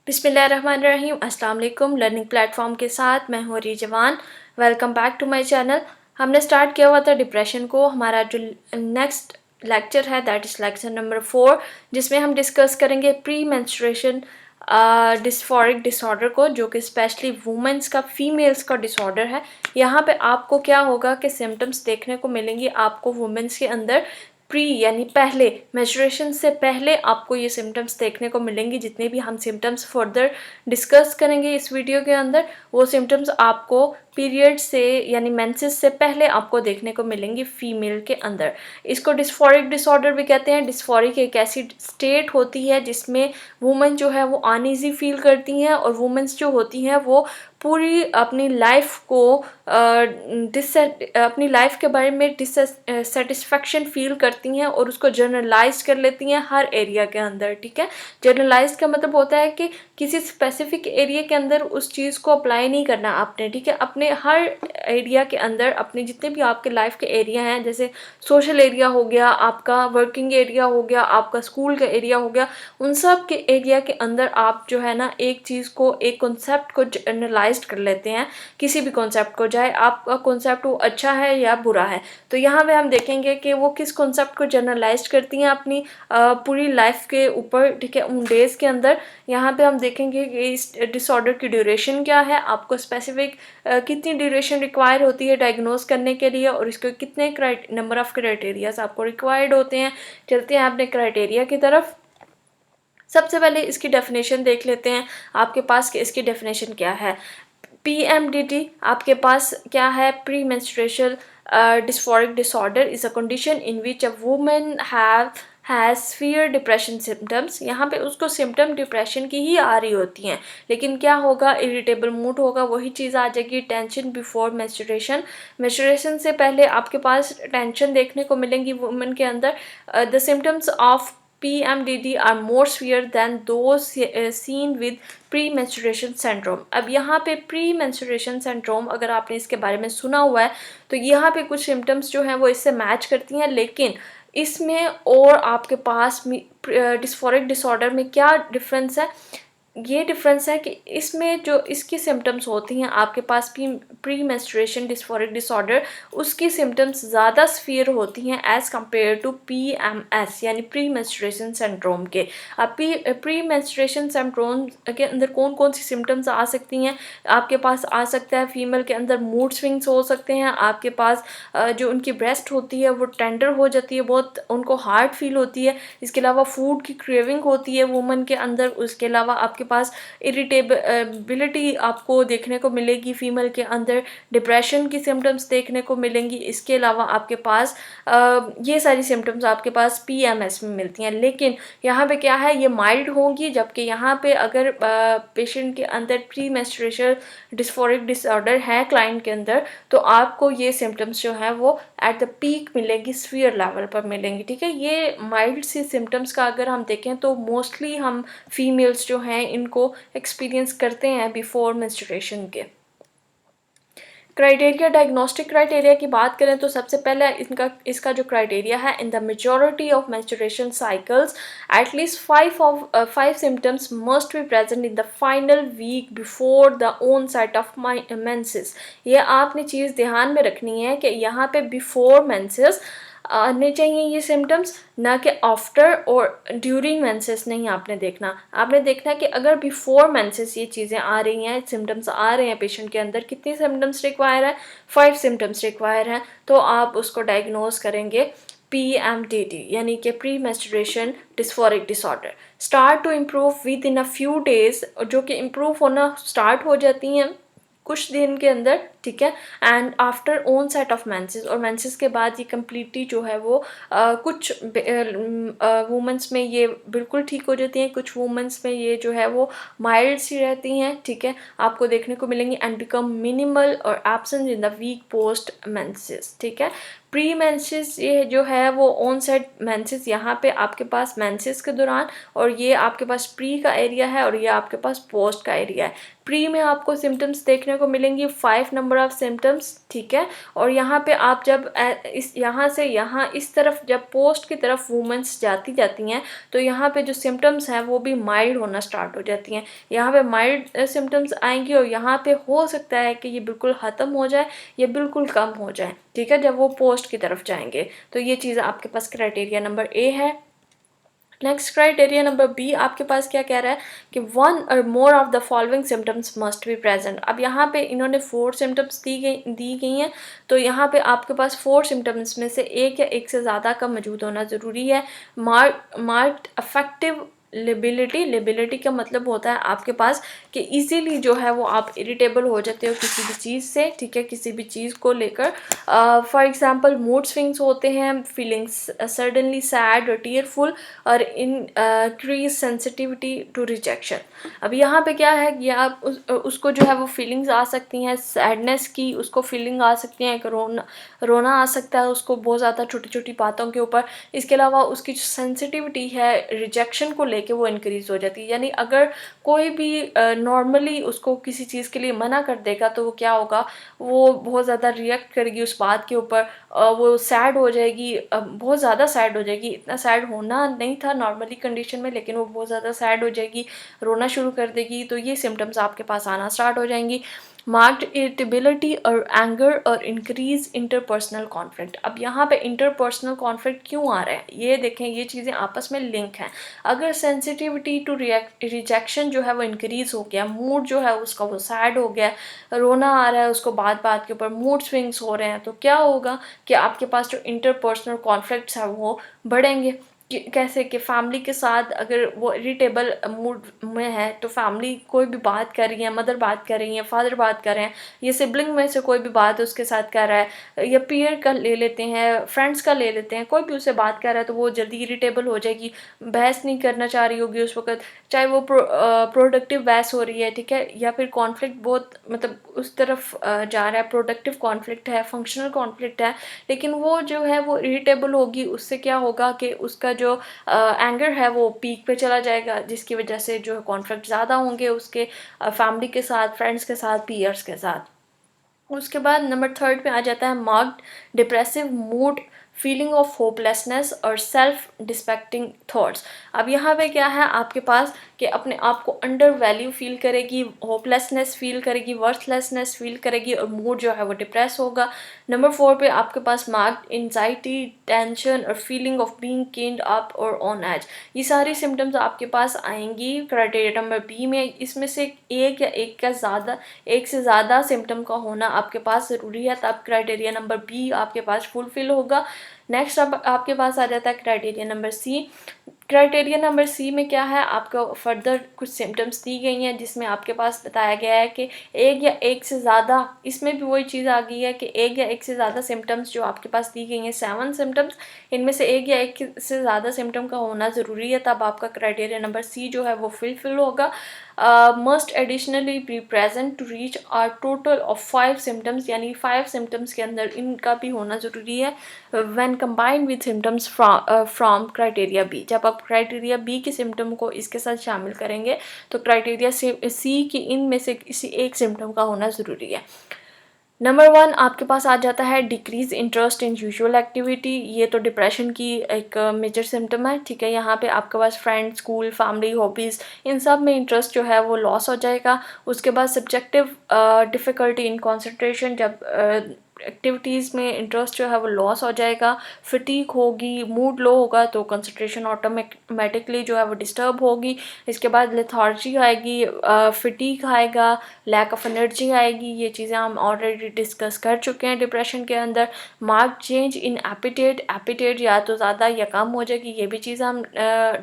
बिस्मिल्लाहिर्रहमानिर्रहीम। अस्सलाम वालेकुम। लर्निंग प्लेटफॉर्म के साथ मैं हूँ Rizwan. Welcome back to my channel. हमने स्टार्ट किया हुआ था डिप्रेशन को। हमारा जो नेक्स्ट लेक्चर है दैट इज़ लेक्चर नंबर 4, जिसमें हम डिस्कस करेंगे प्री मेंस्ट्रुएशन डिस्फोरिक डिसऑर्डर को, जो कि स्पेशली वुमेंस का, फीमेल्स का डिसऑर्डर है। यहाँ पे आपको क्या होगा कि सिम्टम्स देखने को मिलेंगी आपको वुमेंस के अंदर प्री यानी पहले मेंस्ट्रुएशन से पहले आपको ये सिम्टम्स देखने को मिलेंगी। जितने भी हम सिम्टम्स फर्दर डिस्कस करेंगे इस वीडियो के अंदर, वो सिम्टम्स आपको पीरियड से यानी मेंसेस से पहले आपको देखने को मिलेंगी फीमेल के अंदर। इसको डिस्फोरिक डिसऑर्डर भी कहते हैं। डिस्फोरिक एक ऐसी स्टेट होती है जिसमें वुमेन जो है वो अनईजी फील करती हैं, और वुमेन्स जो होती हैं वो पूरी अपनी लाइफ को अपनी लाइफ के बारे में डिससेटिस्फेक्शन फील करती हैं और उसको जनरलाइज कर लेती हैं हर एरिया के अंदर। ठीक है, जनरलाइज का मतलब होता है कि किसी स्पेसिफिक एरिया के अंदर उस चीज़ को अप्लाई नहीं करना आपने। ठीक है, अपने हर एरिया के अंदर, अपने जितने भी आपके लाइफ के एरिया हैं, जैसे सोशल एरिया हो गया, आपका वर्किंग एरिया हो गया, आपका स्कूल का एरिया हो गया, उन सब के एरिया के अंदर आप जो है ना एक चीज़ को, एक कॉन्सेप्ट को जनरलाइज कर लेते हैं। किसी भी कॉन्सेप्ट को, चाहे आपका कॉन्सेप्ट वो अच्छा है या बुरा है। तो यहाँ पे हम देखेंगे कि वो किस कॉन्सेप्ट को जनरलाइज करती हैं अपनी पूरी लाइफ के ऊपर। ठीक है, उन डेज के अंदर यहाँ पे हम देखेंगे कि इस डिसऑर्डर की ड्यूरेशन क्या है, आपको स्पेसिफिक कितनी ड्यूरेशन रिक्वायर होती है डायग्नोज करने के लिए, और इसके कितने नंबर ऑफ क्राइटेरियाज आपको रिक्वायर्ड होते हैं। चलते हैं अपने क्राइटेरिया की तरफ। सबसे पहले इसकी डेफिनेशन देख लेते हैं आपके पास कि इसकी डेफिनेशन क्या है। PMDD आपके पास क्या है? Pre menstrual dysphoric disorder is a condition in which a woman has severe depression symptoms. यहाँ पे उसको सिम्टम डिप्रेशन की ही आ रही होती हैं, लेकिन क्या होगा, इरिटेबल मूड होगा, वही चीज़ आ जाएगी। टेंशन बिफोर मेंस्ट्रुएशन, मेंस्ट्रुएशन से पहले आपके पास टेंशन देखने को मिलेंगी वुमन के अंदर। The symptoms of PMDD are more severe than those seen with pre-menstruation syndrome. अब यहाँ पे प्री-मेंस्ट्रुएशन सिंड्रोम अगर आपने इसके बारे में सुना हुआ है तो यहाँ पे कुछ सिम्टम्स जो हैं वो इससे मैच करती हैं, लेकिन इसमें और आपके पास डिस्फोरिक डिसऑर्डर में क्या डिफरेंस है? ये डिफरेंस है कि इसमें जो इसकी सिम्टम्स होती हैं आपके पास प्री मेंस्ट्रुएशन डिस्फोरिक डिसऑर्डर, उसकी सिम्टम्स ज़्यादा सीवियर होती हैं एज़ कम्पेयर टू PMS यानी प्री मेंस्ट्रुएशन सिंड्रोम के। अब प्री मेंस्ट्रुएशन सिंड्रोम के अंदर कौन कौन सी सिम्टम्स आ सकती हैं? आपके पास आ सकता है फीमेल के अंदर मूड स्विंग्स हो सकते हैं, आपके पास जो उनकी ब्रेस्ट होती है वो टेंडर हो जाती है, बहुत उनको हार्ड फील होती है। इसके अलावा फूड की क्रेविंग होती है वुमन के अंदर। उसके अलावा आपके पास इरिटेबिलिटी आपको देखने को मिलेगी फीमेल के अंदर। डिप्रेशन की सिम्टम्स देखने को मिलेंगी। इसके अलावा आपके पास ये सारी सिम्टम्स आपके पास PMS में मिलती हैं, लेकिन यहाँ पे क्या है, ये माइल्ड होंगी। जबकि यहाँ पे अगर पेशेंट के अंदर प्री मेंस्ट्रुअल डिस्फोरिक डिसऑर्डर है क्लाइंट के अंदर, तो आपको ये सिम्टम्स जो है वो एट द पीक मिलेंगी, सीवियर लेवल पर मिलेंगी। ठीक है, ये माइल्ड सी सिम्टम्स का अगर हम देखें तो मोस्टली हम फीमेल्स जो हैं इनको एक्सपीरियंस करते हैं बिफोर मेंस्ट्रुएशन के। क्राइटेरिया, डायग्नोस्टिक क्राइटेरिया की बात करें तो सबसे पहले इसका जो क्राइटेरिया है, in the majority of menstruation cycles at least 5 symptoms must be present in the final week before the onset of menses. ये आपने चीज़ ध्यान में रखनी है कि यहाँ पे बिफोर मेंसेस आने चाहिए ये सिम्टम्स, ना कि आफ्टर और ड्यूरिंग मेंसेस नहीं आपने देखना। आपने देखना है कि अगर बिफोर मेंसेस ये चीज़ें आ रही हैं, सिम्टम्स आ रहे हैं पेशेंट के अंदर, कितनी सिम्टम्स रिक्वायर है? 5 सिम्टम्स रिक्वायर हैं, तो आप उसको डायग्नोज करेंगे PMDD यानी कि pre menstruation dysphoric disorder. Start to improve within a few days, जो कि इम्प्रूव होना स्टार्ट हो जाती हैं कुछ दिन के अंदर। ठीक है, and after own set of menses, और मेंसेस के बाद ये कम्प्लीटली जो है वो कुछ वुमेंस में ये बिल्कुल ठीक हो जाती हैं, कुछ वुमेंस में ये जो है वो माइल्ड सी रहती हैं। ठीक है, आपको देखने को मिलेंगी एंड बिकम मिनिमल और absent in the week post menses. ठीक है, प्री मेंसेस ये जो है वो ऑन सेट मेंसेस, यहाँ पे आपके पास मेंसेस के दौरान, और ये आपके पास प्री का एरिया है और ये आपके पास पोस्ट का एरिया है। प्री में आपको सिम्टम्स देखने को मिलेंगी 5 नंबर नंबर ऑफ सिम्टम्स, ठीक है। और यहाँ पे आप जब इस यहाँ से यहाँ इस तरफ जब पोस्ट की तरफ वुमेंस जाती हैं तो यहाँ पे जो सिम्टम्स हैं वो भी माइल्ड होना स्टार्ट हो जाती हैं। यहाँ पे माइल्ड सिम्टम्स आएंगी और यहाँ पे हो सकता है कि ये बिल्कुल ख़त्म हो जाए या बिल्कुल कम हो जाए, ठीक है, जब वो पोस्ट की तरफ जाएंगे। तो ये चीज़ आपके पास क्राइटेरिया नंबर ए है। नेक्स्ट क्राइटेरिया नंबर बी आपके पास क्या कह रहा है कि 1 और more of the following symptoms must be present. अब यहाँ पे इन्होंने 4 सिम्टम्स दी गई हैं, तो यहाँ पे आपके पास 4 सिम्टम्स में से एक या एक से ज़्यादा का मौजूद होना ज़रूरी है। मार्क्ड अफेक्टिव लिबिलिटी का मतलब होता है आपके पास कि इजीली जो है वो आप इरिटेबल हो जाते हो किसी भी चीज़ से, ठीक है, किसी भी चीज़ को लेकर। फॉर एग्जांपल मूड स्विंग्स होते हैं, फीलिंग्स सडनली सैड और टीयरफुल और इंक्रीज सेंसिटिविटी टू रिजेक्शन। अब यहाँ पे क्या है कि आप उसको जो है वो फीलिंग्स आ सकती हैं सैडनेस की, उसको फीलिंग आ सकती है, रोना आ सकता है उसको बहुत ज़्यादा छोटी छोटी बातों के ऊपर। इसके अलावा उसकी जो सेंसिटिविटी है रिजेक्शन को लेके वो इंक्रीज़ हो जाती है। यानी अगर कोई भी नॉर्मली उसको किसी चीज़ के लिए मना कर देगा तो वो क्या होगा, वो बहुत ज़्यादा रिएक्ट करेगी उस बात के ऊपर, वो सैड हो जाएगी, बहुत ज़्यादा सैड हो जाएगी। इतना सैड होना नहीं था नॉर्मली कंडीशन में, लेकिन वो बहुत ज़्यादा सैड हो जाएगी, रोना शुरू कर देगी। तो ये सिम्टम्स आपके पास आना स्टार्ट हो जाएंगी। मार्क्ड इरिटेबिलिटी और एंगर और इंक्रीज इंटरपर्सनल कॉन्फ्लिक्ट। अब यहाँ पे इंटरपर्सनल कॉन्फ्लिक्ट क्यों आ रहा है, ये देखें, ये चीज़ें आपस में लिंक हैं। अगर सेंसिटिविटी टू रिजेक्शन जो है वो इंक्रीज हो गया, मूड जो है उसका वो सैड हो गया, रोना आ रहा है उसको बात बात के ऊपर, मूड स्विंग्स हो रहे हैं, तो क्या होगा कि आपके पास जो इंटरपर्सनल कॉन्फ्लिक्ट्स हैं वो बढ़ेंगे। कैसे कि फैमिली के साथ अगर वो इरिटेबल मूड में है तो फैमिली कोई भी बात कर रही है, मदर बात कर रही है, फादर बात कर रहे हैं, ये सिबलिंग में से कोई भी बात उसके साथ कर रहा है, या पीयर का ले लेते हैं, फ्रेंड्स का ले लेते हैं, कोई भी उससे बात कर रहा है तो वो जल्दी इरिटेबल हो जाएगी, बहस नहीं करना चाह रही होगी उस वक्त, चाहे वो प्रोडक्टिव बहस हो रही है, ठीक है, या फिर कॉन्फ्लिक्ट बहुत मतलब उस तरफ जा रहा है, प्रोडक्टिव कॉन्फ्लिक्ट है, फंक्शनल कॉन्फ्लिक्ट है, लेकिन वो जो है वो इरिटेबल होगी। उससे क्या होगा कि उसका जो एंगर है वो पीक पे चला जाएगा, जिसकी वजह से जो कॉन्फ्लिक्ट ज़्यादा होंगे उसके फैमिली के साथ, फ्रेंड्स के साथ, पीयर्स के साथ। उसके बाद नंबर 3 पे आ जाता है marked depressive mood, feeling of hopelessness और सेल्फ डिस्पेक्टिंग थॉट्स। अब यहाँ पे क्या है आपके पास कि अपने आप को अंडर वैल्यू फील करेगी, होपलेसनेस फील करेगी, वर्थलेसनेस फील करेगी और मूड जो है वो डिप्रेस होगा। नंबर 4 पे आपके पास मार्क्ड एंजाइटी, टेंशन और feeling of being canned up और ऑन एज। ये सारी सिम्टम्स आपके पास आएंगी क्राइटेरिया नंबर बी में। इसमें से एक या एक से ज़्यादा सिम्टम का होना आपके पास ज़रूरी है, तब क्राइटेरिया नंबर बी आपके पास फुलफिल होगा। नेक्स्ट अब आपके पास आ जाता है criteria number C. Criteria number C में क्या है, आपको फर्दर कुछ सिम्टम्स दी गई हैं जिसमें आपके पास बताया गया है कि एक या एक से ज़्यादा, इसमें भी वही चीज़ आ गई है कि एक या एक से ज़्यादा सिम्टम्स जो आपके पास दी गई हैं 7 सिम्टम्स, इनमें से एक या एक से ज़्यादा सिम्टम का होना ज़रूरी है, तब आपका क्राइटेरिया नंबर सी जो है वो फुलफिल होगा। Must additionally be present to reach a total of 5 symptoms, यानी 5 सिम्टम्स के अंदर इनका भी होना ज़रूरी है when combined with symptoms from criteria B. जब आप क्राइटेरिया बी के सिम्टम को इसके साथ शामिल करेंगे तो क्राइटेरिया सी की इनमें से किसी एक सिम्टम का होना ज़रूरी है। नंबर 1 आपके पास आ जाता है decrease interest in usual activity. ये तो डिप्रेशन की एक मेजर सिम्टम है, ठीक है। यहाँ पे आपके पास फ्रेंड, स्कूल, फैमिली, हॉबीज़, इन सब में इंटरेस्ट जो है वो लॉस हो जाएगा। उसके बाद सब्जेक्टिव डिफ़िकल्टी इन कंसंट्रेशन, जब एक्टिविटीज़ में इंटरेस्ट जो है वो लॉस हो जाएगा। फटीग होगी, मूड लो होगा तो कंसंट्रेशन ऑटोमेटिकली जो है वो डिस्टर्ब होगी। इसके बाद लेथार्जी आएगी, फटीग आएगा, लैक ऑफ एनर्जी आएगी। ये चीज़ें हम ऑलरेडी डिस्कस कर चुके हैं डिप्रेशन के अंदर। मार्क चेंज इन एपिटेट या तो ज़्यादा या कम हो जाएगी, ये भी चीज़ हम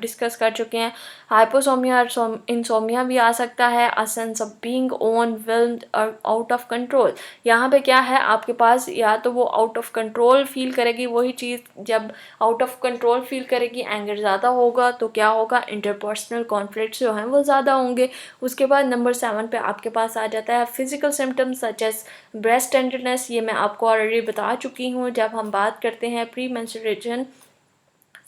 डिस्कस कर चुके हैं। हाइपोसोमिया और इंसोमिया भी आ सकता है। A sense of being overwhelmed और आउट ऑफ कंट्रोल। यहाँ पे क्या है आपके पास, या तो वो आउट ऑफ कंट्रोल फील करेगी, वही चीज़ जब आउट ऑफ कंट्रोल फील करेगी, एंगर ज़्यादा होगा तो क्या होगा, इंटरपर्सनल कॉन्फ्लिक्ट्स जो हैं वो ज़्यादा होंगे। उसके बाद नंबर 7 पे आपके पास आ जाता है physical symptoms such as breast tenderness. ये मैं आपको ऑलरेडी बता चुकी हूँ जब हम बात करते हैं प्री मेंस्ट्रुएशन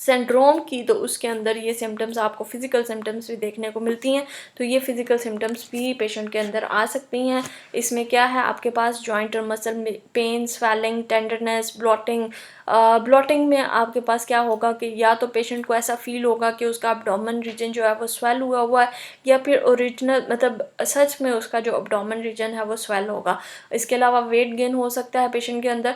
सिंड्रोम की, तो उसके अंदर ये सिम्टम्स आपको फिज़िकल सिम्टम्स भी देखने को मिलती हैं। तो ये फिज़िकल सिम्टम्स भी पेशेंट के अंदर आ सकती हैं। इसमें क्या है, आपके पास जॉइंट और मसल में pain, swelling, tenderness, bloating. Bloating में आपके पास क्या होगा कि या तो पेशेंट को ऐसा फील होगा कि उसका एब्डोमेन रीजन जो है वो स्वेल हुआ हुआ है, या फिर ओरिजिनल मतलब सच में उसका जो एब्डोमेन रीजन है वो स्वेल होगा। इसके अलावा वेट गेन हो सकता है पेशेंट के अंदर।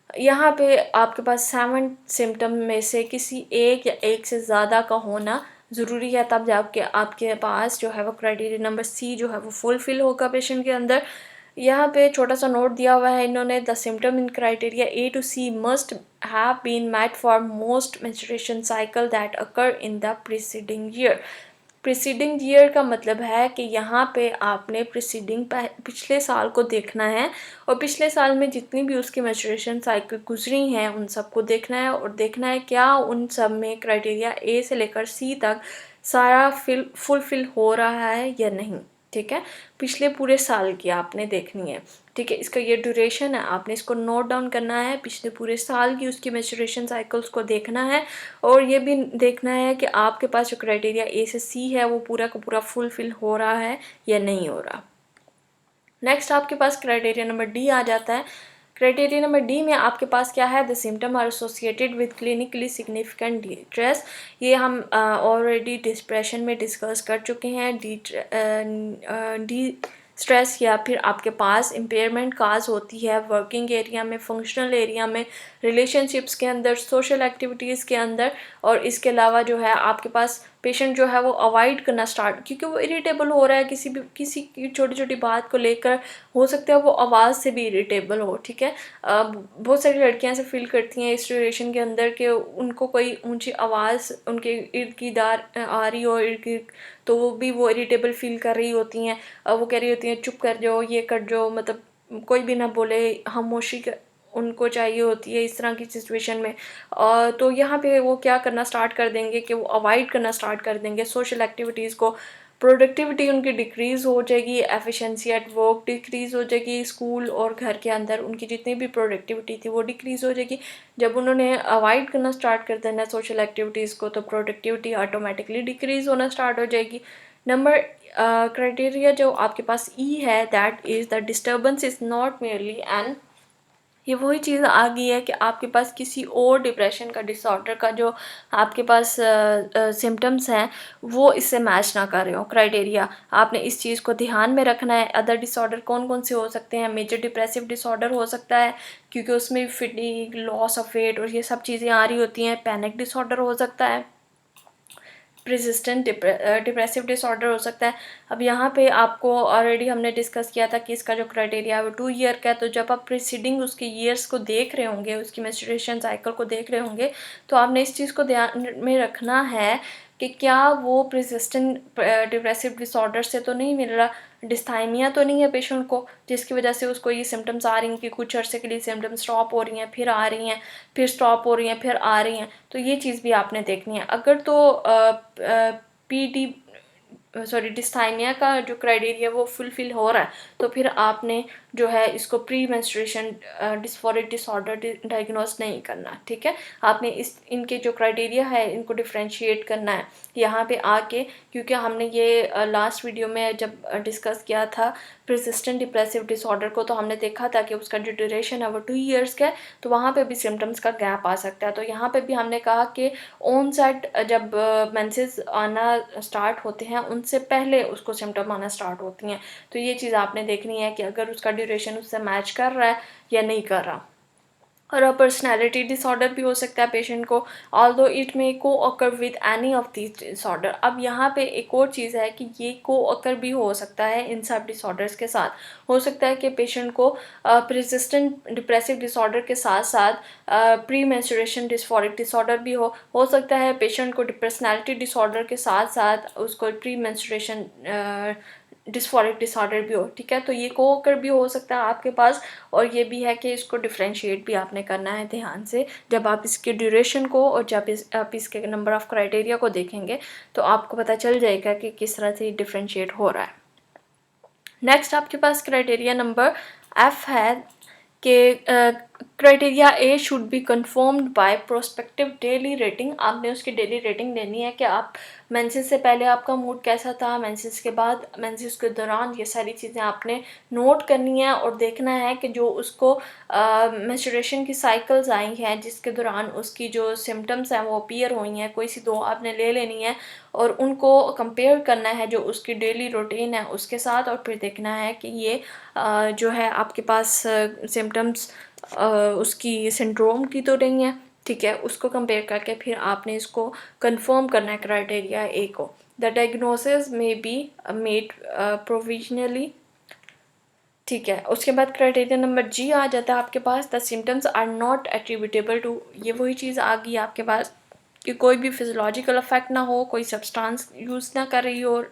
यहाँ पे आपके पास 7 सिम्पटम में से किसी एक या एक से ज़्यादा का होना ज़रूरी है, तब जाके आपके पास जो है वो क्राइटेरिया नंबर सी जो है वो फुलफ़िल होगा पेशेंट के अंदर। यहाँ पे छोटा-सा नोट दिया हुआ है इन्होंने, the symptom in criteria A to C must have been met for most menstruation cycle that occur in the preceding year. Preceding year का मतलब है कि यहाँ पे आपने प्रीसीडिंग पिछले साल को देखना है, और पिछले साल में जितनी भी उसकी मेंस्ट्रुएशन साइकिल गुजरी हैं उन सबको देखना है, और देखना है क्या उन सब में क्राइटेरिया ए से लेकर सी तक सारा फुलफिल हो रहा है या नहीं। ठीक है, पिछले पूरे साल की आपने देखनी है। ठीक है, इसका ये ड्यूरेशन है, आपने इसको नोट डाउन करना है, पिछले पूरे साल की उसकी मेंस्ट्रुएशन साइकिल्स को देखना है, और ये भी देखना है कि आपके पास जो क्राइटेरिया ए से सी है वो पूरा का पूरा फुलफिल हो रहा है या नहीं हो रहा। नेक्स्ट आपके पास क्राइटेरिया नंबर डी आ जाता है। क्राइटेरिया नंबर डी में आपके पास क्या है, the symptom are associated with clinically significant distress. ये हम ऑलरेडी डिप्रेशन में डिस्कस कर चुके हैं। डी स्ट्रेस या फिर आपके पास इम्पेयरमेंट काज होती है वर्किंग एरिया में, फंक्शनल एरिया में, रिलेशनशिप्स के अंदर, सोशल एक्टिविटीज़ के अंदर, और इसके अलावा जो है आपके पास पेशेंट जो है वो अवॉइड करना स्टार्ट, क्योंकि वो इरिटेबल हो रहा है किसी की छोटी छोटी बात को लेकर, हो सकता है वो आवाज़ से भी इरिटेबल हो। ठीक है, बहुत सारी लड़कियां ऐसे फील करती हैं इस ड्यूरेशन के अंदर कि उनको कोई ऊंची आवाज़ उनके इर्द गिर्द आ रही हो इर्द गिर्द, तो वो इरिटेबल फील कर रही होती हैं। वो कह रही होती हैं चुप कर जाओ, ये कर जाओ, मतलब कोई भी ना बोले, खामोशी उनको चाहिए होती है इस तरह की सिचुएशन में। तो यहाँ पे वो क्या करना स्टार्ट कर देंगे कि वो अवॉइड करना स्टार्ट कर देंगे सोशल एक्टिविटीज़ को। प्रोडक्टिविटी उनकी डिक्रीज़ हो जाएगी, एफिशिएंसी एट वर्क डिक्रीज़ हो जाएगी, स्कूल और घर के अंदर उनकी जितनी भी प्रोडक्टिविटी थी वो डिक्रीज़ हो जाएगी। जब उन्होंने अवॉइड करना स्टार्ट कर देना सोशल एक्टिविटीज़ को, तो प्रोडक्टिविटी ऑटोमेटिकली डिक्रीज़ होना स्टार्ट हो जाएगी। नंबर क्राइटेरिया जो आपके पास ई है, that is the disturbance is not merely N, ये वही चीज़ आ गई है कि आपके पास किसी और डिप्रेशन का डिसऑर्डर का जो आपके पास सिम्टम्स हैं वो इससे मैच ना कर रहे हो क्राइटेरिया। आपने इस चीज़ को ध्यान में रखना है। अदर डिसऑर्डर कौन कौन से हो सकते हैं, मेजर डिप्रेसिव डिसऑर्डर हो सकता है क्योंकि उसमें फिटीग, लॉस ऑफ वेट और ये सब चीज़ें आ रही होती हैं। पैनिक डिसऑर्डर हो सकता है, प्रेसिस्टेंट डिप्रेसिव डिसऑर्डर हो सकता है। अब यहाँ पे आपको ऑलरेडी हमने डिस्कस किया था कि इसका जो क्राइटेरिया है वो 2 ईयर का है। तो जब आप प्रीसीडिंग उसके ईयर्स को देख रहे होंगे, उसकी मेंस्ट्रुएशन साइकिल को देख रहे होंगे, तो आपने इस चीज़ को ध्यान में रखना है कि क्या वो प्रेसिस्टेंट डिप्रेसिव डिसऑर्डर से तो नहीं मिल रहा, डिस्थाइमिया तो नहीं है पेशेंट को जिसकी वजह से उसको ये सिम्टम्स आ रही हैं कि कुछ अर्से के लिए सिम्टम्स स्टॉप हो रही हैं, फिर आ रही हैं, फिर स्टॉप हो रही हैं, फिर आ रही हैं। तो ये चीज़ भी आपने देखनी है। अगर तो डिस्थाइमिया का जो क्राइटेरिया वो फुलफिल हो रहा है, तो फिर आपने जो है इसको pre menstruation dysphoric disorder diagnose नहीं करना। ठीक है, आपने इनके जो क्राइटेरिया है इनको डिफ्रेंशिएट करना है यहाँ पे आके, क्योंकि हमने ये लास्ट वीडियो में जब डिस्कस किया था प्रेसिस्टेंट डिप्रेसिव डिसऑर्डर को, तो हमने देखा था कि उसका जो ड्यूरेशन है वो 2 ईयर्स का है, तो वहाँ पे भी सिम्टम्स का गैप आ सकता है। तो यहाँ पे भी हमने कहा कि ऑन सेट जब मेंसेस आना स्टार्ट होते हैं उनसे पहले उसको सिम्टम आना स्टार्ट होती हैं। तो ये चीज़ आपने देखनी है कि अगर उसका ड्यूरेशन उससे मैच कर रहा है या नहीं कर रहा। और पर्सनैलिटी डिसऑर्डर भी हो सकता है पेशेंट को, ऑल्दो इट मे को occur with any of this disorder. अब यहाँ पे एक और चीज़ है कि ये को अकर भी हो सकता है इन सब डिसऑर्डर्स के साथ। हो सकता है कि पेशेंट को प्रेसिस्टेंट डिप्रेसिव डिसऑर्डर के साथ साथ प्री मेंस्ट्रुएशन डिस्फोरिक डिसऑर्डर भी हो सकता है पेशेंट को पर्सनैलिटी डिसऑर्डर के साथ साथ उसको प्री मेंस्ट्रुएशन डिस्फोरिक डिसऑर्डर भी हो। ठीक है, तो ये को-अकर भी हो सकता है आपके पास, और ये भी है कि इसको डिफ्रेंशिएट भी आपने करना है ध्यान से। जब आप इसके ड्यूरेशन को और जब आप इसके नंबर ऑफ़ क्राइटेरिया को देखेंगे तो आपको पता चल जाएगा कि किस तरह से डिफ्रेंशिएट हो रहा है। नेक्स्ट आपके पास क्राइटेरिया नंबर एफ है, कि criteria A should be confirmed by prospective daily rating. आपने उसकी डेली रेटिंग देनी है कि आप मेंसेस से पहले आपका मूड कैसा था, मेंसेस के बाद, मेंसेस के दौरान, ये सारी चीज़ें आपने नोट करनी है और देखना है कि जो उसको मेंस्ट्रुएशन की साइकिल्स आई हैं जिसके दौरान उसकी जो सिम्टम्स हैं वो अपीयर हुई हैं, कोई सी 2 आपने ले लेनी है और उनको कंपेयर करना है जो उसकी डेली रूटीन है उसके साथ, और फिर देखना है कि ये जो है आपके पास सिम्टम्स उसकी सिंड्रोम की तो नहीं है, ठीक है। उसको कंपेयर करके फिर आपने इसको कंफर्म करना है क्राइटेरिया ए को। The diagnosis may be made provisionally, ठीक है। उसके बाद क्राइटेरिया नंबर जी आ जाता है आपके पास, the symptoms are not attributable to. ये वही चीज़ आ गई आपके पास कि कोई भी फिजियोलॉजिकल इफेक्ट ना हो, कोई सब्सटेंस यूज़ ना कर रही हो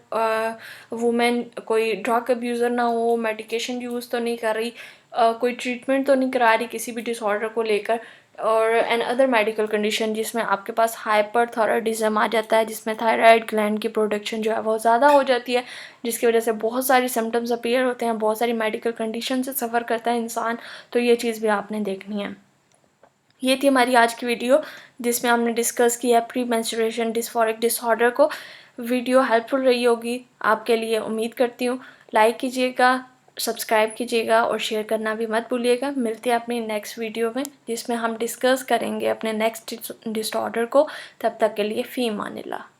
वुमेन, कोई ड्रग अब्यूज़र ना हो, मेडिकेशन यूज़ तो नहीं कर रही, कोई ट्रीटमेंट तो नहीं करा रही किसी भी डिसऑर्डर को लेकर, और एन अदर मेडिकल कंडीशन जिसमें आपके पास हाइपरथायराइडिज्म आ जाता है, जिसमें थायराइड ग्लैंड की प्रोडक्शन जो है वो ज़्यादा हो जाती है, जिसकी वजह से बहुत सारी सिम्टम्स अपीयर होते हैं, बहुत सारी मेडिकल कंडीशन से सफ़र करता है इंसान। तो ये चीज़ भी आपने देखनी है। ये थी हमारी आज की वीडियो जिसमें हमने डिस्कस किया प्री मेंस्ट्रुएशन डिस्फोरिक डिसऑर्डर को। वीडियो हेल्पफुल रही होगी आपके लिए, उम्मीद करती हूँ। लाइक कीजिएगा, सब्सक्राइब कीजिएगा और शेयर करना भी मत भूलिएगा। मिलते हैं अपनी नेक्स्ट वीडियो में जिसमें हम डिस्कस करेंगे अपने नेक्स्ट डिसऑर्डर को। तब तक के लिए फ़ी अमान अल्लाह।